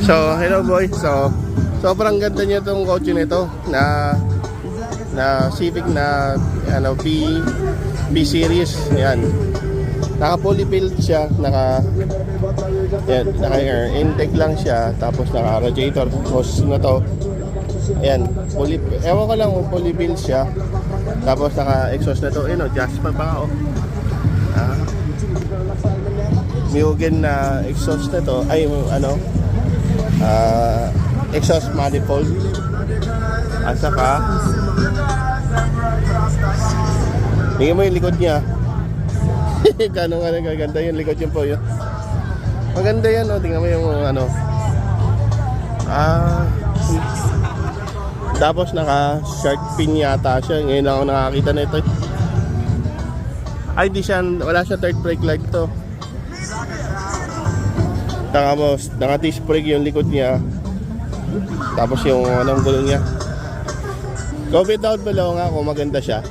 So, hello boy. So, sobrang ganda niya itong kotse nito na Civic na ano B series. Yan. Naka fully built siya, naka air intake lang siya, tapos naka radiator hose na to. Ayan, ewan ko lang kung fully built siya. Tapos naka exhaust na to, Jasper pa oh. Mugen na exhaust na to, ay exhaust manifold. At saka tingnan mo yung likod niya. Gano'n nga nagaganda yung likod yung po yun. Maganda yan, tingnan mo yung tapos naka shark fin yata siya. Ngayon ako nakakita na ito. Ay di siya, wala siya third brake light to. Naka disc brake yung likod niya. Tapos yung gulong niya. Comment down below nga kung maganda siya.